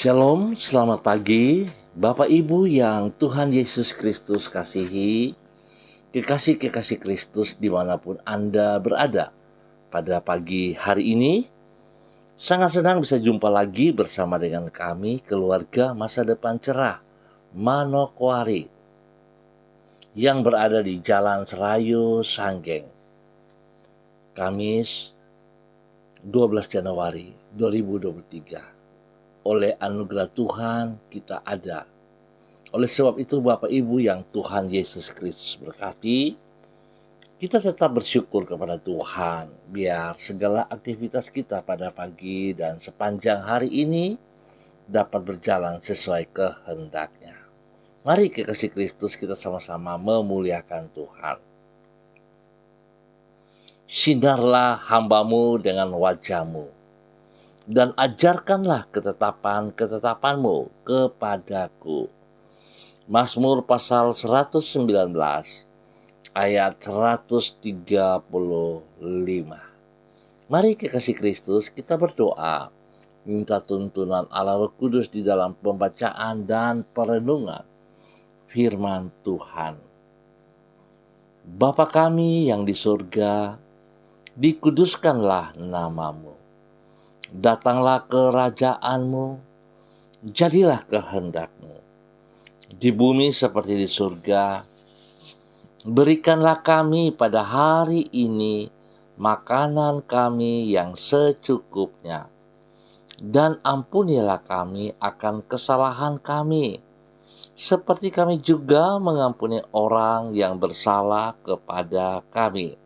Shalom, selamat pagi, Bapak Ibu yang Tuhan Yesus Kristus kasihi, kekasih-kekasih Kristus dimanapun Anda berada. Pada pagi hari ini, sangat senang bisa jumpa lagi bersama dengan kami, keluarga Masa Depan Cerah, Manokwari, yang berada di Jalan Serayu, Sanggeng, Kamis 12 Januari 2023. Oleh anugerah Tuhan kita ada. Oleh sebab itu Bapak Ibu yang Tuhan Yesus Kristus berkati, kita tetap bersyukur kepada Tuhan biar segala aktivitas kita pada pagi dan sepanjang hari ini dapat berjalan sesuai kehendaknya. Mari kekasih Kristus kita sama-sama memuliakan Tuhan. Sinarlah hamba-Mu dengan wajah-Mu, dan ajarkanlah ketetapan-ketetapanmu kepadaku. Mazmur pasal 119 ayat 135. Mari kekasih Kristus kita berdoa, minta tuntunan Allah Roh Kudus di dalam pembacaan dan perenungan firman Tuhan. Bapa kami yang di surga, dikuduskanlah nama-Mu. Datanglah kerajaan-Mu, jadilah kehendak-Mu di bumi seperti di surga. Berikanlah kami pada hari ini makanan kami yang secukupnya, dan ampunilah kami akan kesalahan kami, seperti kami juga mengampuni orang yang bersalah kepada kami.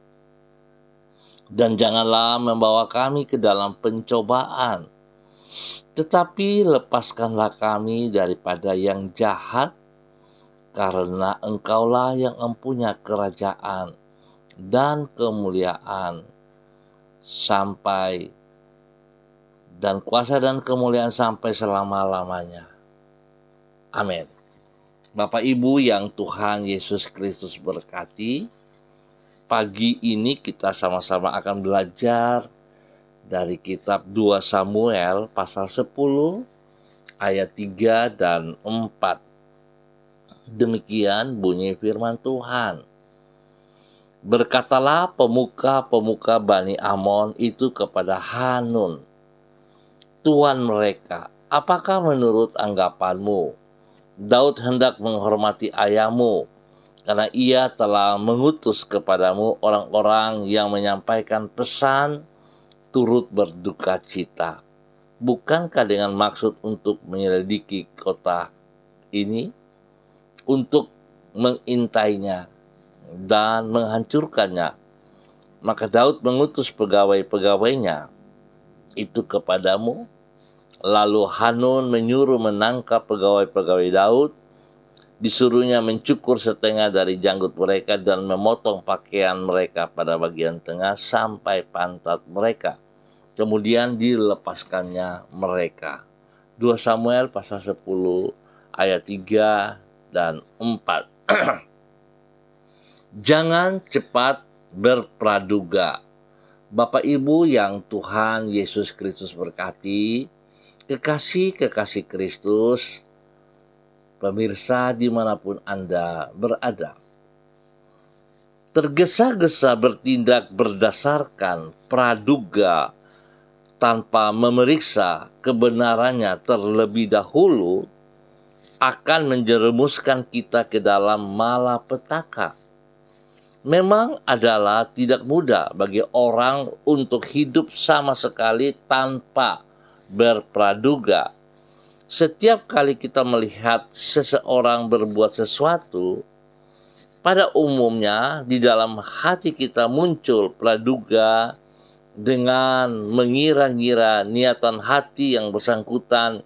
Dan janganlah membawa kami ke dalam pencobaan, tetapi lepaskanlah kami daripada yang jahat, karena Engkaulah yang mempunyai kerajaan dan kemuliaan sampai dan kuasa dan kemuliaan sampai selama-lamanya. Amin. Bapak Ibu yang Tuhan Yesus Kristus berkati, pagi ini kita sama-sama akan belajar dari kitab 2 Samuel pasal 10 ayat 3 dan 4. Demikian bunyi firman Tuhan. Berkatalah pemuka-pemuka Bani Amon itu kepada Hanun, tuan mereka, apakah menurut anggapanmu Daud hendak menghormati ayahmu, karena ia telah mengutus kepadamu orang-orang yang menyampaikan pesan turut berduka cita? Bukankah dengan maksud untuk menyelidiki kota ini, untuk mengintainya dan menghancurkannya? Maka Daud mengutus pegawai-pegawainya itu kepadamu. Lalu Hanun menyuruh menangkap pegawai-pegawai Daud, disuruhnya mencukur setengah dari janggut mereka dan memotong pakaian mereka pada bagian tengah sampai pantat mereka. Kemudian dilepaskannya mereka. 2 Samuel pasal 10 ayat 3 dan 4. Jangan cepat berpraduga. Bapak Ibu yang Tuhan Yesus Kristus berkati, kekasih-kekasih Kristus, pemirsa dimanapun Anda berada, tergesa-gesa bertindak berdasarkan praduga tanpa memeriksa kebenarannya terlebih dahulu akan menjerumuskan kita ke dalam malapetaka. Memang adalah tidak mudah bagi orang untuk hidup sama sekali tanpa berpraduga. Setiap kali kita melihat seseorang berbuat sesuatu, pada umumnya di dalam hati kita muncul praduga dengan mengira-ngira niatan hati yang bersangkutan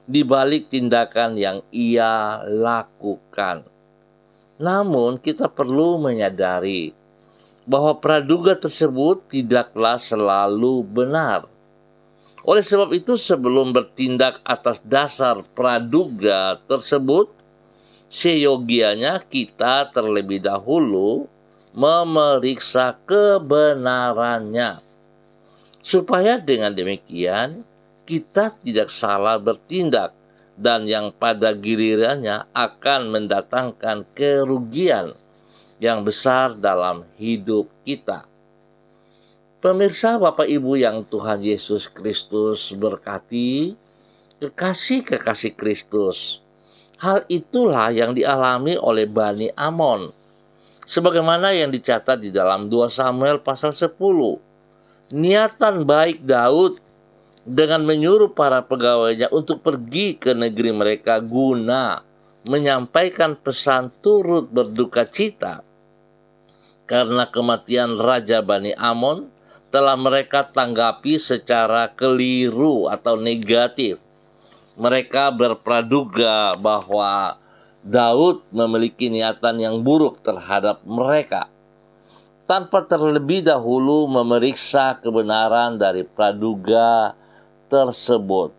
di balik tindakan yang ia lakukan. Namun kita perlu menyadari bahwa praduga tersebut tidaklah selalu benar. Oleh sebab itu, sebelum bertindak atas dasar praduga tersebut, seyogianya kita terlebih dahulu memeriksa kebenarannya, supaya dengan demikian kita tidak salah bertindak dan yang pada gilirannya akan mendatangkan kerugian yang besar dalam hidup kita. Pemirsa, Bapak Ibu yang Tuhan Yesus Kristus berkati, kekasih-kekasih Kristus, hal itulah yang dialami oleh Bani Amon. Sebagaimana yang dicatat di dalam 2 Samuel pasal 10. Niatan baik Daud dengan menyuruh para pegawainya untuk pergi ke negeri mereka guna menyampaikan pesan turut berduka cita karena kematian Raja Bani Amon telah mereka tanggapi secara keliru atau negatif. Mereka berpraduga bahwa Daud memiliki niatan yang buruk terhadap mereka, tanpa terlebih dahulu memeriksa kebenaran dari praduga tersebut.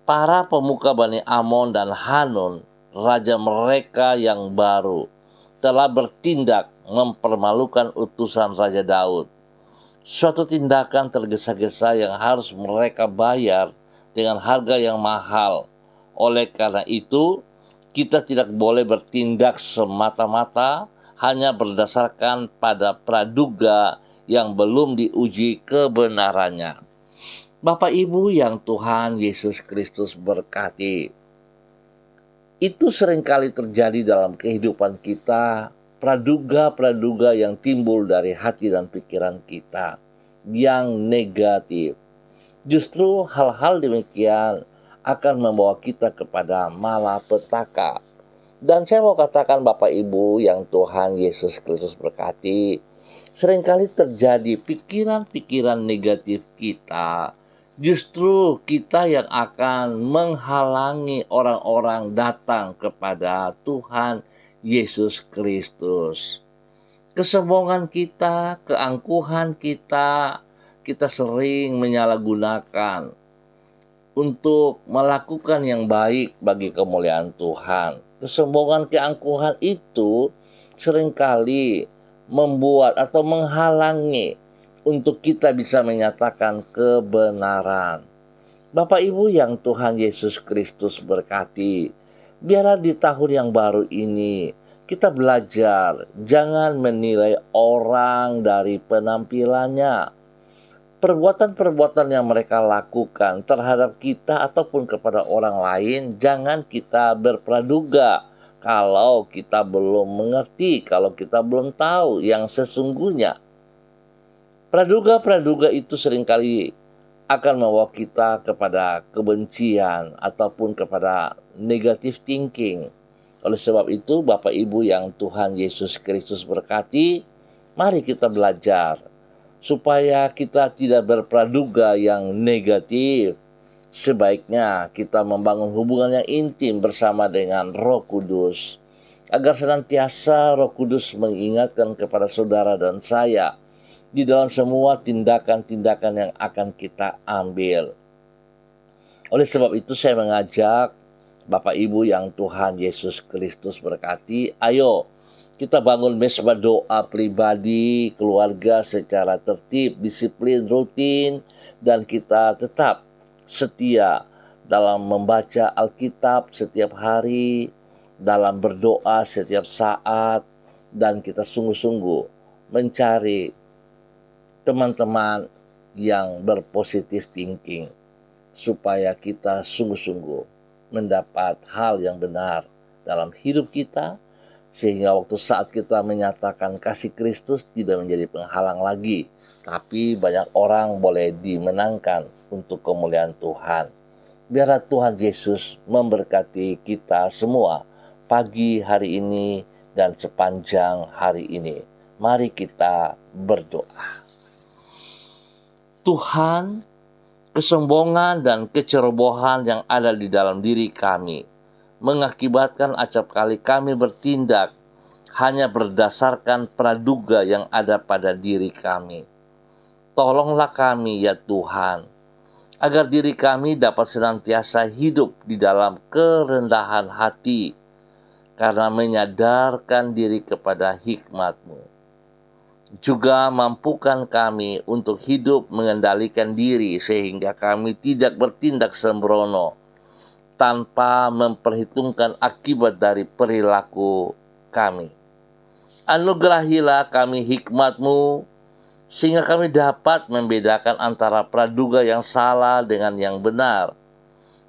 Para pemuka Bani Amon dan Hanun, raja mereka yang baru, telah bertindak mempermalukan utusan Raja Daud. Suatu tindakan tergesa-gesa yang harus mereka bayar dengan harga yang mahal. Oleh karena itu, kita tidak boleh bertindak semata-mata hanya berdasarkan pada praduga yang belum diuji kebenarannya. Bapak Ibu yang Tuhan Yesus Kristus berkati, itu seringkali terjadi dalam kehidupan kita, praduga-praduga yang timbul dari hati dan pikiran kita yang negatif. Justru hal-hal demikian akan membawa kita kepada malapetaka. Dan saya mau katakan Bapak Ibu yang Tuhan Yesus Kristus berkati, seringkali terjadi pikiran-pikiran negatif kita. Justru kita yang akan menghalangi orang-orang datang kepada Tuhan Yesus Kristus. Kesombongan kita, keangkuhan kita sering menyalahgunakan untuk melakukan yang baik bagi kemuliaan Tuhan. Kesombongan, keangkuhan itu seringkali membuat atau menghalangi untuk kita bisa menyatakan kebenaran. Bapak Ibu yang Tuhan Yesus Kristus berkati, biarlah di tahun yang baru ini kita belajar jangan menilai orang dari penampilannya. Perbuatan-perbuatan yang mereka lakukan terhadap kita ataupun kepada orang lain, jangan kita berpraduga kalau kita belum mengerti, kalau kita belum tahu yang sesungguhnya. Praduga-praduga itu seringkali akan membawa kita kepada kebencian ataupun kepada negative thinking. Oleh sebab itu, Bapak Ibu yang Tuhan Yesus Kristus berkati, mari kita belajar supaya kita tidak berpraduga yang negatif. Sebaiknya kita membangun hubungan yang intim bersama dengan Roh Kudus, agar senantiasa Roh Kudus mengingatkan kepada saudara dan saya di dalam semua tindakan-tindakan yang akan kita ambil. Oleh sebab itu saya mengajak Bapak Ibu yang Tuhan Yesus Kristus berkati, ayo kita bangun mesbah doa pribadi, keluarga secara tertib, disiplin, rutin, dan kita tetap setia dalam membaca Alkitab setiap hari, dalam berdoa setiap saat, dan kita sungguh-sungguh mencari teman-teman yang berpositif thinking, supaya kita sungguh-sungguh mendapat hal yang benar dalam hidup kita, sehingga waktu saat kita menyatakan kasih Kristus tidak menjadi penghalang lagi, tapi banyak orang boleh dimenangkan untuk kemuliaan Tuhan. Biarlah Tuhan Yesus memberkati kita semua pagi hari ini dan sepanjang hari ini. Mari kita berdoa. Tuhan, kesombongan dan kecerobohan yang ada di dalam diri kami mengakibatkan acap kali kami bertindak hanya berdasarkan praduga yang ada pada diri kami. Tolonglah kami ya Tuhan, agar diri kami dapat senantiasa hidup di dalam kerendahan hati karena menyadarkan diri kepada hikmat-Mu. Juga mampukan kami untuk hidup mengendalikan diri sehingga kami tidak bertindak sembrono, tanpa memperhitungkan akibat dari perilaku kami. Anugerahilah kami hikmat-Mu, sehingga kami dapat membedakan antara praduga yang salah dengan yang benar,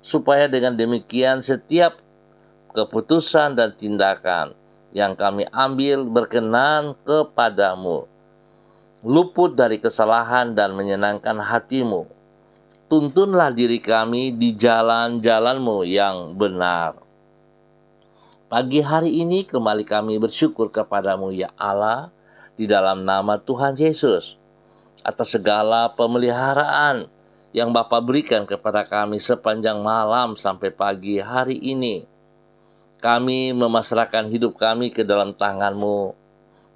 supaya dengan demikian setiap keputusan dan tindakan yang kami ambil berkenan kepadamu, luput dari kesalahan dan menyenangkan hati-Mu. Tuntunlah diri kami di jalan-jalan-Mu yang benar. Pagi hari ini kembali kami bersyukur kepadamu ya Allah, di dalam nama Tuhan Yesus, atas segala pemeliharaan yang Bapa berikan kepada kami sepanjang malam sampai pagi hari ini. Kami memasrahkan hidup kami ke dalam tangan-Mu.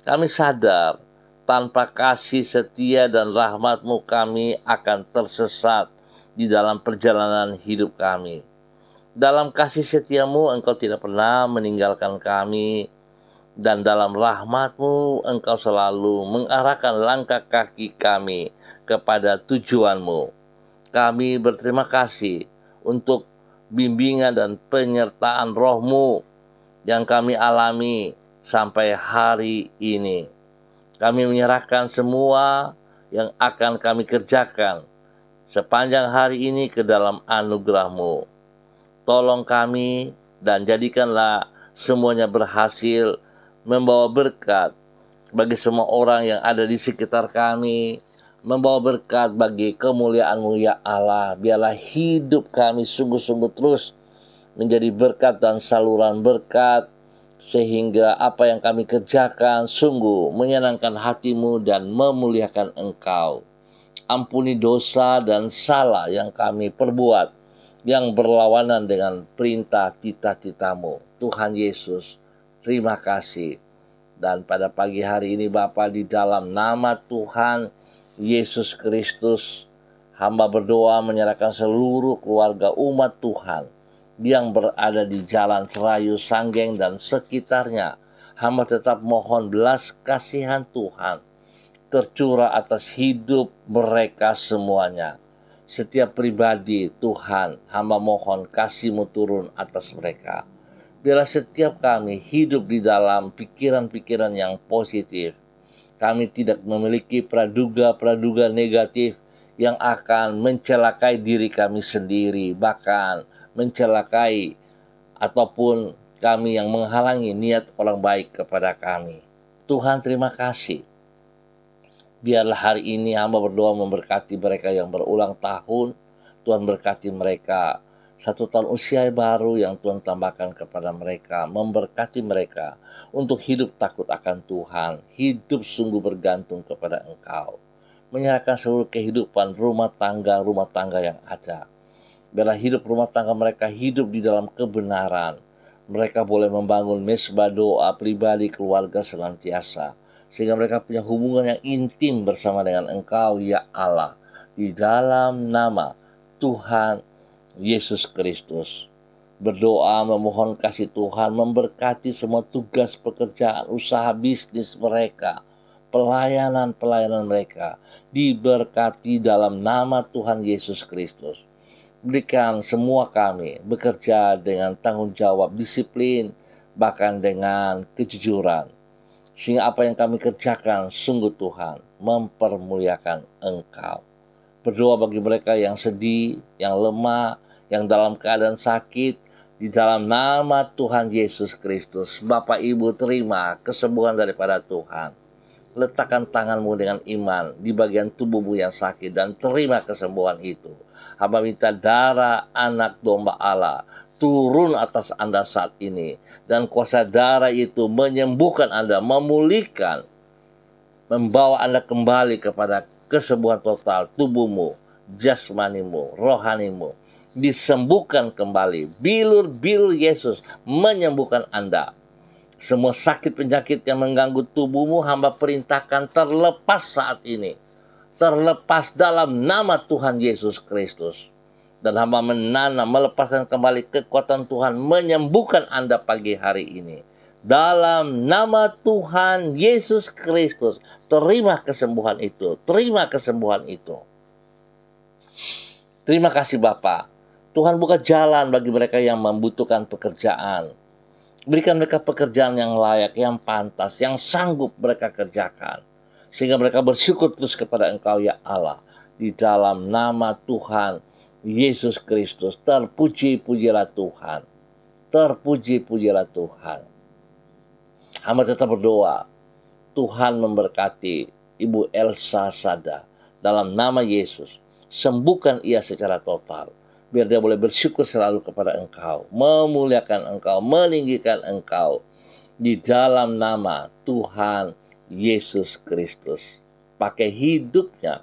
Kami sadar, tanpa kasih setia dan rahmat-Mu kami akan tersesat di dalam perjalanan hidup kami. Dalam kasih setia-Mu Engkau tidak pernah meninggalkan kami, dan dalam rahmat-Mu Engkau selalu mengarahkan langkah kaki kami kepada tujuan-Mu. Kami berterima kasih untuk bimbingan dan penyertaan Roh-Mu yang kami alami sampai hari ini. Kami menyerahkan semua yang akan kami kerjakan sepanjang hari ini ke dalam anugerah-Mu. Tolong kami dan jadikanlah semuanya berhasil membawa berkat bagi semua orang yang ada di sekitar kami, membawa berkat bagi kemuliaan-Mu ya Allah. Biarlah hidup kami sungguh-sungguh terus menjadi berkat dan saluran berkat, sehingga apa yang kami kerjakan sungguh menyenangkan hati-Mu dan memuliakan Engkau. Ampuni dosa dan salah yang kami perbuat, yang berlawanan dengan perintah cita-cita-Mu. Tuhan Yesus, terima kasih. Dan pada pagi hari ini Bapa, di dalam nama Tuhan Yesus Kristus, hamba berdoa menyerahkan seluruh keluarga umat Tuhan yang berada di Jalan Serayu, Sanggeng, dan sekitarnya. Hamba tetap mohon belas kasihan Tuhan tercurah atas hidup mereka semuanya. Setiap pribadi Tuhan, hamba mohon kasih-Mu turun atas mereka. Biarlah setiap kami hidup di dalam pikiran-pikiran yang positif. Kami tidak memiliki praduga-praduga negatif yang akan mencelakai diri kami sendiri, bahkan mencelakai ataupun kami yang menghalangi niat orang baik kepada kami. Tuhan, terima kasih. Biarlah hari ini hamba berdoa memberkati mereka yang berulang tahun. Tuhan berkati mereka 1 tahun usia baru yang Tuhan tambahkan kepada mereka. Memberkati mereka untuk hidup takut akan Tuhan. Hidup sungguh bergantung kepada Engkau. Menyerahkan seluruh kehidupan rumah tangga yang ada. Biarlah hidup rumah tangga mereka hidup di dalam kebenaran. Mereka boleh membangun mesbah doa pribadi keluarga senantiasa, sehingga mereka punya hubungan yang intim bersama dengan Engkau ya Allah. Di dalam nama Tuhan Yesus Kristus, berdoa memohon kasih Tuhan memberkati semua tugas pekerjaan, usaha bisnis mereka, pelayanan mereka diberkati dalam nama Tuhan Yesus Kristus. Berikan semua kami bekerja dengan tanggung jawab, disiplin, bahkan dengan kejujuran, sehingga apa yang kami kerjakan sungguh Tuhan mempermuliakan Engkau. Berdoa bagi mereka yang sedih, yang lemah, yang dalam keadaan sakit, di dalam nama Tuhan Yesus Kristus. Bapak Ibu, terima kesembuhan daripada Tuhan. Letakkan tanganmu dengan iman di bagian tubuhmu yang sakit dan terima kesembuhan itu. Hamba minta darah anak domba Allah turun atas Anda saat ini, dan kuasa darah itu menyembuhkan Anda, memulihkan, membawa Anda kembali kepada kesembuhan total tubuhmu, jasmanimu, rohanimu. Disembuhkan kembali. Bilur-bilur Yesus menyembuhkan Anda. Semua sakit penyakit yang mengganggu tubuhmu, hamba perintahkan terlepas saat ini. Terlepas dalam nama Tuhan Yesus Kristus. Dan hamba menanam, melepaskan kembali kekuatan Tuhan, menyembuhkan Anda pagi hari ini. Dalam nama Tuhan Yesus Kristus, terima kesembuhan itu. Terima kesembuhan itu. Terima kasih Bapa. Tuhan buka jalan bagi mereka yang membutuhkan pekerjaan. Berikan mereka pekerjaan yang layak, yang pantas, yang sanggup mereka kerjakan. Sehingga mereka bersyukur terus kepada Engkau ya Allah. Di dalam nama Tuhan Yesus Kristus, terpuji-pujilah Tuhan. Terpuji-pujilah Tuhan. Hamba tetap berdoa, Tuhan memberkati Ibu Elsa Sada. Dalam nama Yesus, sembuhkan ia secara total. Biar dia boleh bersyukur selalu kepada Engkau, memuliakan Engkau, meninggikan Engkau. Di dalam nama Tuhan Yesus Kristus. Pakai hidupnya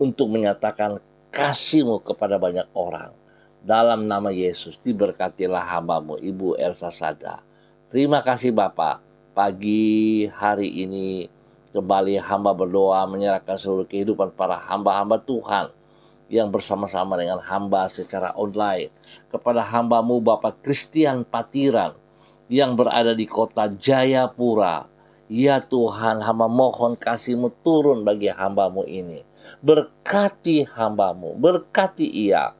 untuk menyatakan kasih-Mu kepada banyak orang. Dalam nama Yesus, diberkatilah hamba-Mu, Ibu Elsa Sada. Terima kasih Bapak. Pagi hari ini kembali hamba berdoa menyerahkan seluruh kehidupan para hamba-hamba Tuhan yang bersama-sama dengan hamba secara online. Kepada hamba-Mu Bapak Christian Patiran yang berada di kota Jayapura. Ya Tuhan, hamba mohon kasih-Mu turun bagi hamba-Mu ini. Berkati hamba-Mu, berkati ia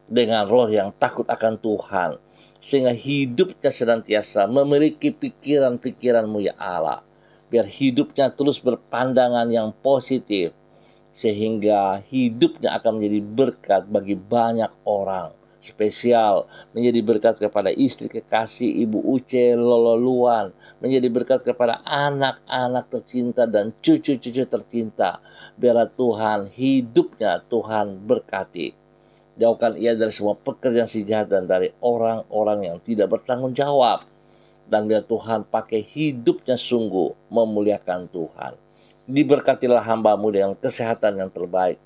dengan roh yang takut akan Tuhan. Sehingga hidupnya senantiasa memiliki pikiran-pikiran-Mu ya Allah. Biar hidupnya terus berpandangan yang positif. Sehingga hidupnya akan menjadi berkat bagi banyak orang. Spesial menjadi berkat kepada istri kekasih Ibu Uce Lololuan. Menjadi berkat kepada anak-anak tercinta dan cucu-cucu tercinta. Biarlah Tuhan hidupnya Tuhan berkati. Jauhkan ia dari semua pekerjaan si jahat dan dari orang-orang yang tidak bertanggung jawab. Dan biar Tuhan pakai hidupnya sungguh memuliakan Tuhan. Diberkatilah hamba-Mu dengan kesehatan yang terbaik.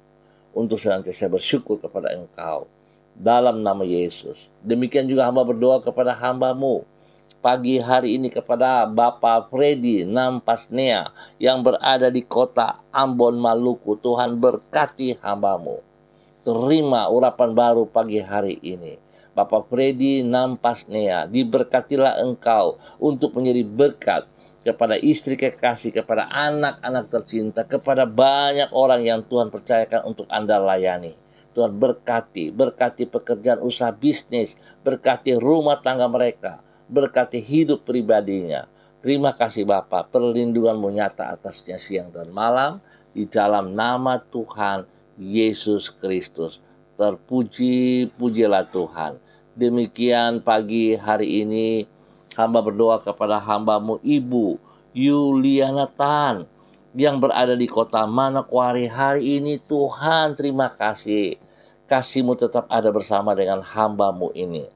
Untuk senantiasa bersyukur kepada Engkau. Dalam nama Yesus. Demikian juga hamba berdoa kepada hamba-Mu. Pagi hari ini kepada Bapak Freddy Nampasnea. Yang berada di kota Ambon, Maluku. Tuhan berkati hamba-Mu. Terima urapan baru pagi hari ini. Bapak Freddy Nampasnea. Diberkatilah Engkau untuk menjadi berkat kepada istri kekasih, kepada anak-anak tercinta, kepada banyak orang yang Tuhan percayakan untuk Anda layani. Tuhan berkati pekerjaan usaha bisnis, berkati rumah tangga mereka, berkati hidup pribadinya. Terima kasih Bapa, perlindungan-Mu nyata atasnya siang dan malam, di dalam nama Tuhan Yesus Kristus. Terpuji-pujilah Tuhan. Demikian pagi hari ini, hamba berdoa kepada hamba-Mu Ibu Yuliana Tan yang berada di kota Manokwari hari ini. Tuhan terima kasih. Kasih-Mu tetap ada bersama dengan hamba-Mu ini.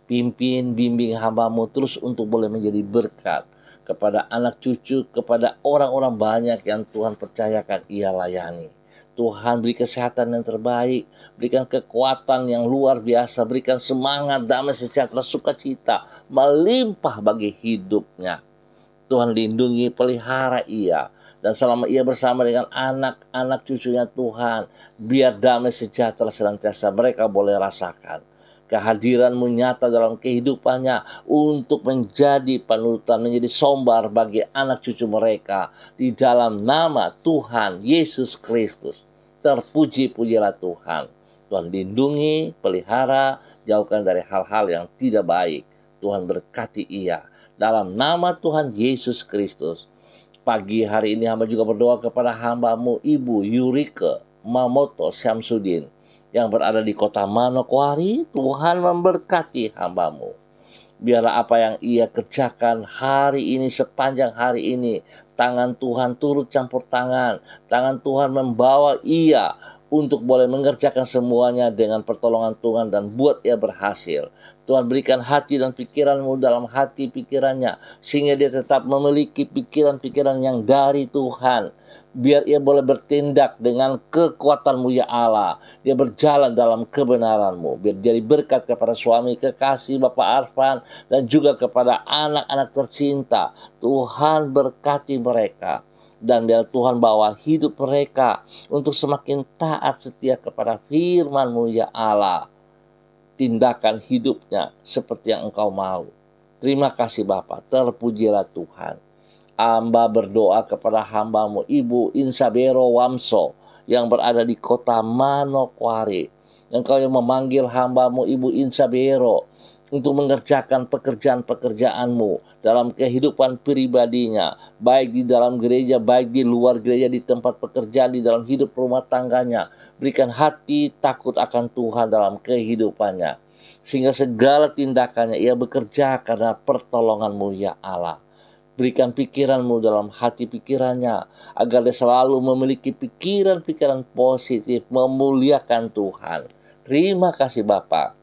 Pimpin, bimbing hamba-Mu terus untuk boleh menjadi berkat kepada anak cucu, kepada orang-orang banyak yang Tuhan percayakan ia layani. Tuhan beri kesehatan yang terbaik, berikan kekuatan yang luar biasa, berikan semangat, damai, sejahtera, sukacita, melimpah bagi hidupnya. Tuhan lindungi, pelihara ia, dan selama ia bersama dengan anak-anak cucunya Tuhan, biar damai sejahtera senantiasa mereka boleh rasakan. Kehadiran-Mu nyata dalam kehidupannya untuk menjadi panutan, menjadi sombar bagi anak cucu mereka. Di dalam nama Tuhan Yesus Kristus. Terpuji-pujilah Tuhan. Tuhan lindungi, pelihara, jauhkan dari hal-hal yang tidak baik. Tuhan berkati ia. Dalam nama Tuhan Yesus Kristus. Pagi hari ini hamba juga berdoa kepada hamba-Mu Ibu Yurike Mamoto Syamsuddin yang berada di kota Manokwari. Tuhan memberkati hamba-Mu. Biarlah apa yang ia kerjakan hari ini, sepanjang hari ini, tangan Tuhan turut campur tangan. Tangan Tuhan membawa ia untuk boleh mengerjakan semuanya dengan pertolongan Tuhan dan buat ia berhasil. Tuhan berikan hati dan pikiran-Mu dalam hati pikirannya, sehingga dia tetap memiliki pikiran-pikiran yang dari Tuhan. Biar ia boleh bertindak dengan kekuatan-Mu ya Allah. Dia berjalan dalam kebenaran-Mu. Biar jadi berkat kepada suami kekasih Bapak Arfan dan juga kepada anak-anak tercinta. Tuhan berkati mereka. Dan biar Tuhan bawa hidup mereka untuk semakin taat setia kepada firman-Mu ya Allah. Tindakan hidupnya seperti yang Engkau mau. Terima kasih Bapa, terpujilah Tuhan. Hamba berdoa kepada hamba-Mu Ibu Insabero Wamso yang berada di kota Manokwari, Engkau yang memanggil hamba-Mu Ibu Insa Bero untuk mengerjakan pekerjaan-pekerjaan-Mu dalam kehidupan pribadinya, baik di dalam gereja, baik di luar gereja, di tempat pekerjaan, di dalam hidup rumah tangganya. Berikan hati takut akan Tuhan dalam kehidupannya, sehingga segala tindakannya ia bekerja karena pertolongan-Mu ya Allah. Berikan pikiran-Mu dalam hati pikirannya, agar dia selalu memiliki pikiran-pikiran positif, memuliakan Tuhan. Terima kasih Bapa.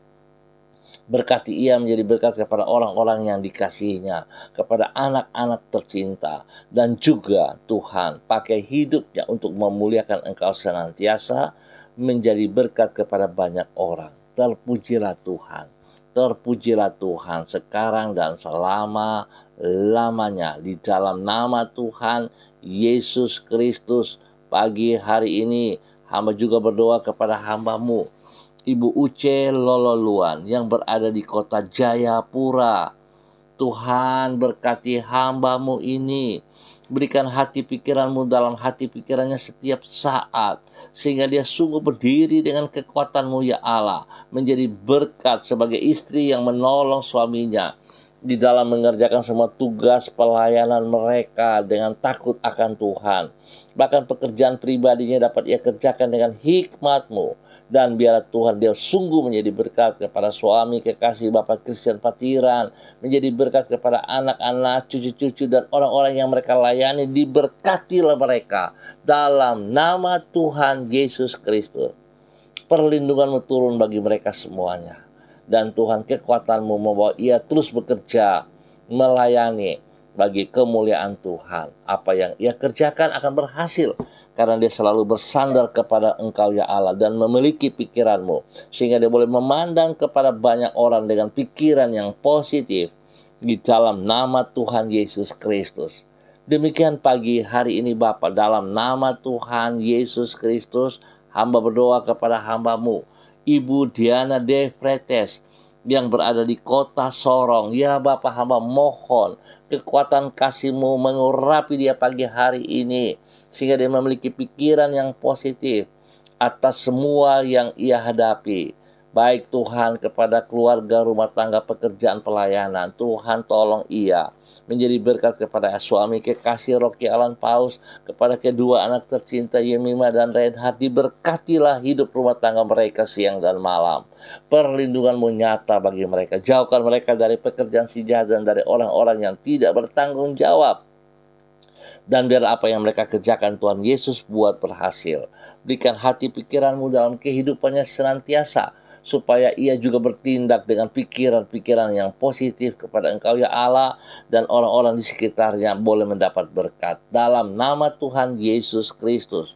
Berkati ia menjadi berkat kepada orang-orang yang dikasihinya, kepada anak-anak tercinta. Dan juga Tuhan, pakai hidupnya untuk memuliakan Engkau senantiasa, menjadi berkat kepada banyak orang. Terpujilah Tuhan. Terpujilah Tuhan sekarang dan selama-lamanya. Di dalam nama Tuhan Yesus Kristus, pagi hari ini hamba juga berdoa kepada hamba-Mu Ibu Uce Lololuan yang berada di kota Jayapura. Tuhan berkati hamba-Mu ini. Berikan hati pikiran-Mu dalam hati pikirannya setiap saat, sehingga dia sungguh berdiri dengan kekuatan-Mu ya Allah, menjadi berkat sebagai istri yang menolong suaminya di dalam mengerjakan semua tugas pelayanan mereka dengan takut akan Tuhan. Bahkan pekerjaan pribadinya dapat ia kerjakan dengan hikmat-Mu. Dan biarlah Tuhan dia sungguh menjadi berkat kepada suami kekasih Bapak Christian Patiran, menjadi berkat kepada anak-anak, cucu-cucu, dan orang-orang yang mereka layani. Diberkatilah mereka dalam nama Tuhan Yesus Kristus. Perlindungan-Mu turun bagi mereka semuanya. Dan Tuhan, kekuatan-Mu membawa ia terus bekerja, melayani bagi kemuliaan Tuhan. Apa yang ia kerjakan akan berhasil, karena dia selalu bersandar kepada Engkau ya Allah dan memiliki pikiran-Mu, sehingga dia boleh memandang kepada banyak orang dengan pikiran yang positif di dalam nama Tuhan Yesus Kristus. Demikian pagi hari ini Bapa, dalam nama Tuhan Yesus Kristus, hamba berdoa kepada hamba-Mu Ibu Diana De Fretes yang berada di kota Sorong. Ya Bapa, hamba mohon kekuatan kasih-Mu mengurapi dia pagi hari ini, sehingga dia memiliki pikiran yang positif atas semua yang ia hadapi. Baik Tuhan kepada keluarga, rumah tangga, pekerjaan, pelayanan. Tuhan tolong ia menjadi berkat kepada suami kekasih Rocky Alan Paus, kepada kedua anak tercinta Yemima dan Reinhard. Diberkatilah hidup rumah tangga mereka siang dan malam. Perlindungan-Mu nyata bagi mereka. Jauhkan mereka dari pekerjaan si jahat dan dari orang-orang yang tidak bertanggung jawab. Dan biar apa yang mereka kerjakan Tuhan Yesus buat berhasil. Berikan hati pikiran-Mu dalam kehidupannya senantiasa, supaya ia juga bertindak dengan pikiran-pikiran yang positif kepada Engkau ya Allah, dan orang-orang di sekitarnya boleh mendapat berkat. Dalam nama Tuhan Yesus Kristus.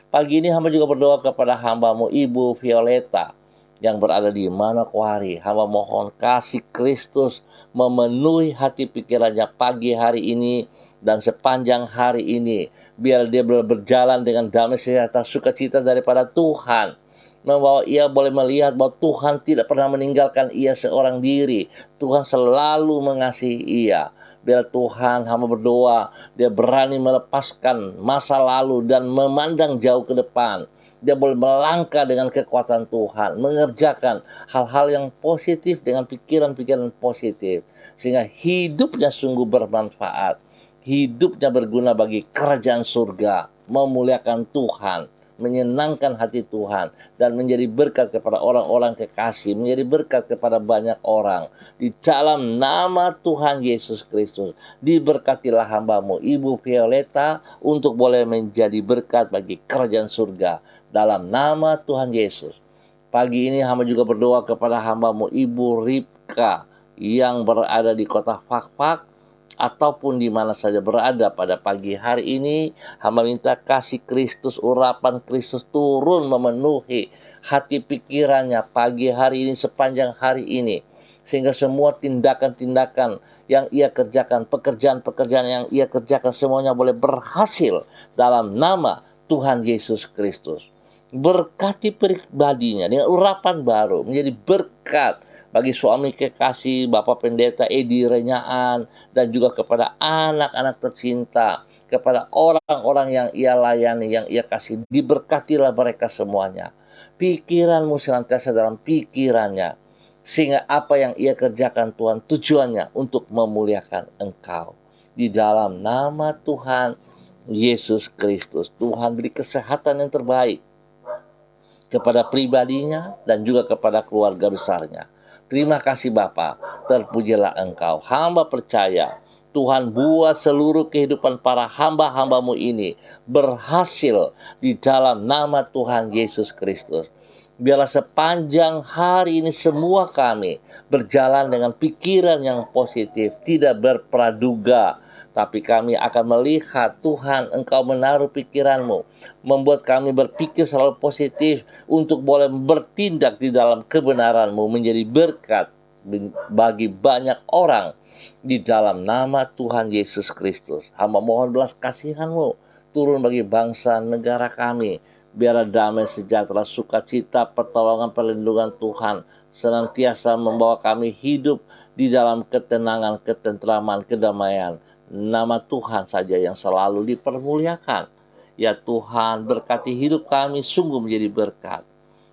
Pagi ini hamba juga berdoa kepada hamba-Mu Ibu Violeta yang berada di Manokwari. Hamba mohon kasih Kristus memenuhi hati pikirannya pagi hari ini dan sepanjang hari ini. Biar dia berjalan dengan damai sejahtera sukacita daripada Tuhan. Membawa ia boleh melihat bahwa Tuhan tidak pernah meninggalkan ia seorang diri. Tuhan selalu mengasihi ia. Biar Tuhan, hamba berdoa, dia berani melepaskan masa lalu dan memandang jauh ke depan. Dia boleh melangkah dengan kekuatan Tuhan, mengerjakan hal-hal yang positif dengan pikiran-pikiran positif, sehingga hidupnya sungguh bermanfaat. Hidupnya berguna bagi kerajaan surga, memuliakan Tuhan, menyenangkan hati Tuhan, dan menjadi berkat kepada orang-orang kekasih, menjadi berkat kepada banyak orang. Di dalam nama Tuhan Yesus Kristus, diberkatilah hamba-Mu Ibu Violeta untuk boleh menjadi berkat bagi kerajaan surga. Dalam nama Tuhan Yesus. Pagi ini hamba juga berdoa kepada hamba-Mu Ibu Ripka yang berada di kota Fakfak, ataupun di mana saja berada pada pagi hari ini. Hamba minta kasih Kristus, urapan Kristus turun memenuhi hati pikirannya pagi hari ini, sepanjang hari ini, sehingga semua tindakan-tindakan yang ia kerjakan, pekerjaan-pekerjaan yang ia kerjakan, semuanya boleh berhasil dalam nama Tuhan Yesus Kristus. Berkati pribadinya dengan urapan baru, menjadi berkat bagi suami kekasih Bapak Pendeta Edi Renyaan, dan juga kepada anak-anak tercinta, kepada orang-orang yang ia layani, yang ia kasih. Diberkatilah mereka semuanya. pikiran-Mu senantiasa dalam pikirannya, sehingga apa yang ia kerjakan Tuhan tujuannya untuk memuliakan Engkau. Di dalam nama Tuhan Yesus Kristus, Tuhan beri kesehatan yang terbaik kepada pribadinya dan juga kepada keluarga besarnya. Terima kasih Bapa, terpujilah Engkau. Hamba percaya Tuhan buat seluruh kehidupan para hamba-hamba-Mu ini berhasil di dalam nama Tuhan Yesus Kristus. Biarlah sepanjang hari ini semua kami berjalan dengan pikiran yang positif, tidak berpraduga, tapi kami akan melihat Tuhan Engkau menaruh pikiran-Mu, membuat kami berpikir selalu positif untuk boleh bertindak di dalam kebenaran-Mu, menjadi berkat bagi banyak orang di dalam nama Tuhan Yesus Kristus. Hamba mohon belas kasihan-Mu turun bagi bangsa negara kami. Biarlah damai sejahtera, sukacita, pertolongan, perlindungan Tuhan senantiasa membawa kami hidup di dalam ketenangan, ketentraman, kedamaian. Nama Tuhan saja yang selalu dipermuliakan. Ya Tuhan, berkati hidup kami sungguh menjadi berkat.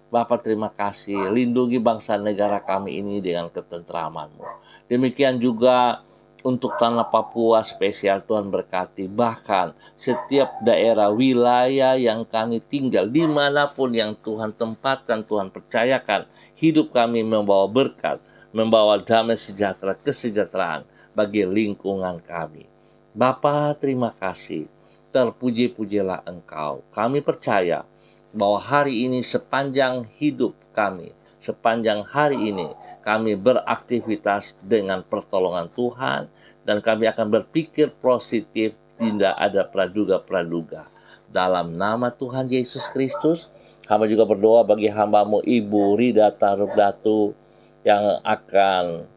Bapa terima kasih, lindungi bangsa negara kami ini dengan ketentraman-Mu. Demikian juga untuk tanah Papua spesial Tuhan berkati. Bahkan setiap daerah wilayah yang kami tinggal, dimanapun yang Tuhan tempatkan, Tuhan percayakan, hidup kami membawa berkat, membawa damai sejahtera, kesejahteraan bagi lingkungan kami. Bapa terima kasih, terpuji-pujilah Engkau. Kami percaya bahwa hari ini sepanjang hidup kami, sepanjang hari ini kami beraktivitas dengan pertolongan Tuhan dan kami akan berpikir positif, tidak ada praduga-praduga. Dalam nama Tuhan Yesus Kristus, hamba juga berdoa bagi hamba-Mu Ibu Rida Tarubdatu yang akan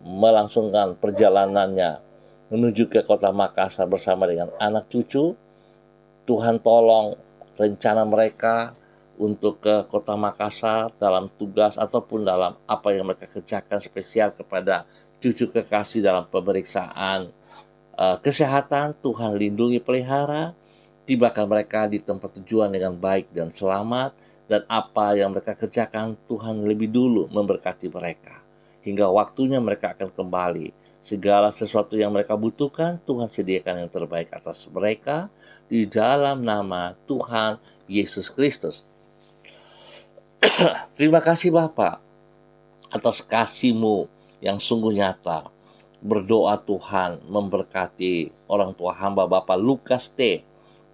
melangsungkan perjalanannya menuju ke kota Makassar bersama dengan anak cucu. Tuhan tolong rencana mereka untuk ke kota Makassar dalam tugas ataupun dalam apa yang mereka kerjakan spesial kepada cucu kekasih dalam pemeriksaan kesehatan. Tuhan lindungi pelihara, tibakan mereka di tempat tujuan dengan baik dan selamat, dan apa yang mereka kerjakan Tuhan lebih dulu memberkati mereka hingga waktunya mereka akan kembali. Segala sesuatu yang mereka butuhkan Tuhan sediakan yang terbaik atas mereka di dalam nama Tuhan Yesus Kristus. Terima kasih Bapa atas kasih-Mu yang sungguh nyata. Berdoa Tuhan memberkati orang tua hamba Bapak Lukas T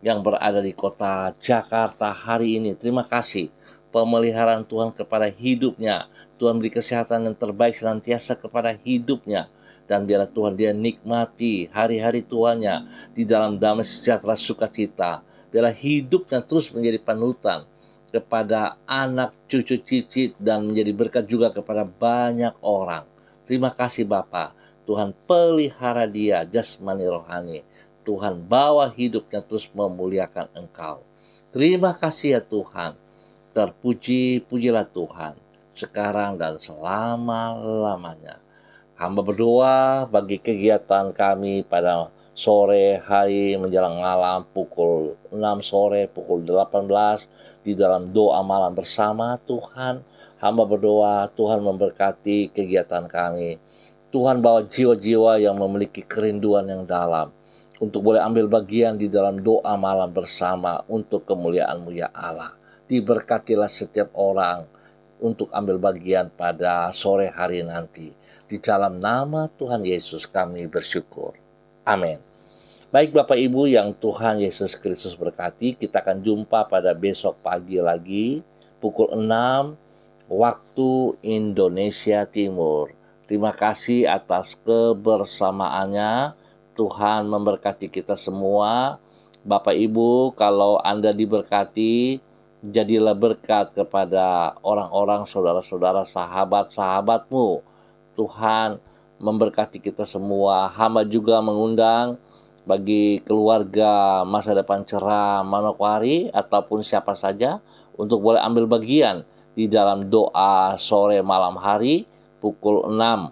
yang berada di kota Jakarta hari ini. Terima kasih pemeliharaan Tuhan kepada hidupnya. Tuhan beri kesehatan yang terbaik senantiasa kepada hidupnya. Dan biarlah Tuhan dia nikmati hari-hari tuanya di dalam damai sejahtera sukacita. Biarlah hidupnya terus menjadi panutan kepada anak, cucu, cicit, dan menjadi berkat juga kepada banyak orang. Terima kasih Bapa. Tuhan pelihara dia jasmani rohani. Tuhan bawa hidupnya terus memuliakan Engkau. Terima kasih ya Tuhan. Terpuji-pujilah Tuhan sekarang dan selama-lamanya. Hamba berdoa bagi kegiatan kami pada sore hari menjelang malam pukul 6 sore, pukul 18 di dalam doa malam bersama Tuhan. Hamba berdoa Tuhan memberkati kegiatan kami. Tuhan bawa jiwa-jiwa yang memiliki kerinduan yang dalam untuk boleh ambil bagian di dalam doa malam bersama untuk kemuliaan-Mu ya Allah. Diberkatilah setiap orang untuk ambil bagian pada sore hari nanti. Di dalam nama Tuhan Yesus kami bersyukur. Amin. Baik Bapak Ibu yang Tuhan Yesus Kristus berkati, kita akan jumpa pada besok pagi lagi, pukul 6 waktu Indonesia Timur. Terima kasih atas kebersamaannya. Tuhan memberkati kita semua. Bapak Ibu, kalau Anda diberkati, jadilah berkat kepada orang-orang, saudara-saudara, sahabat-sahabat-Mu. Tuhan memberkati kita semua. Hamba juga mengundang bagi keluarga Masa Depan Cerah Manokwari ataupun siapa saja untuk boleh ambil bagian di dalam doa sore malam hari pukul 6.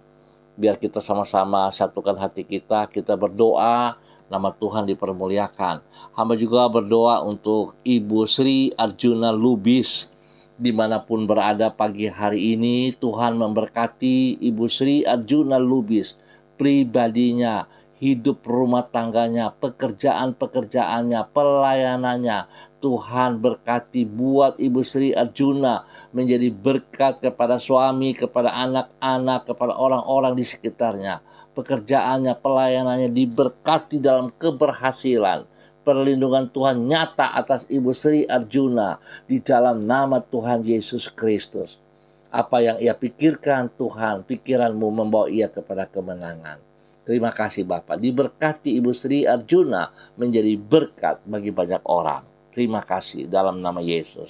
Biar kita sama-sama satukan hati kita berdoa, nama Tuhan dipermuliakan. Hamba juga berdoa untuk Ibu Sri Arjuna Lubis Dimanapun berada pagi hari ini, Tuhan memberkati Ibu Sri Arjuna Lubis, pribadinya, hidup rumah tangganya, pekerjaan-pekerjaannya, pelayanannya. Tuhan berkati buat Ibu Sri Arjuna menjadi berkat kepada suami, kepada anak-anak, kepada orang-orang di sekitarnya. Pekerjaannya, pelayanannya diberkati dalam keberhasilan. Perlindungan Tuhan nyata atas Ibu Sri Arjuna di dalam nama Tuhan Yesus Kristus. Apa yang ia pikirkan, Tuhan, pikiranmu membawa ia kepada kemenangan. Terima kasih Bapak. Diberkati Ibu Sri Arjuna menjadi berkat bagi banyak orang. Terima kasih dalam nama Yesus.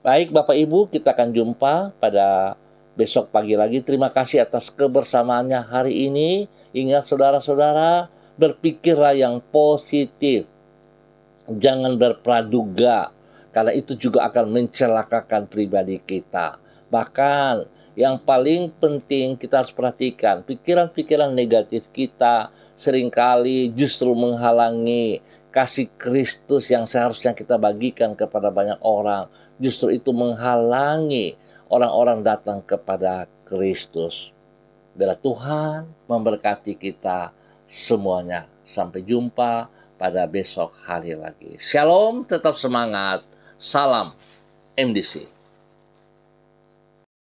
Baik Bapak Ibu, kita akan jumpa pada besok pagi lagi. Terima kasih atas kebersamaannya hari ini. Ingat saudara-saudara, berpikirlah yang positif. Jangan berpraduga, karena itu juga akan mencelakakan pribadi kita. Bahkan yang paling penting kita harus perhatikan, pikiran-pikiran negatif kita seringkali justru menghalangi kasih Kristus yang seharusnya kita bagikan kepada banyak orang. Justru itu menghalangi orang-orang datang kepada Kristus. Biarlah Tuhan memberkati kita semuanya. Sampai jumpa pada besok hari lagi. Shalom, tetap semangat. Salam MDC.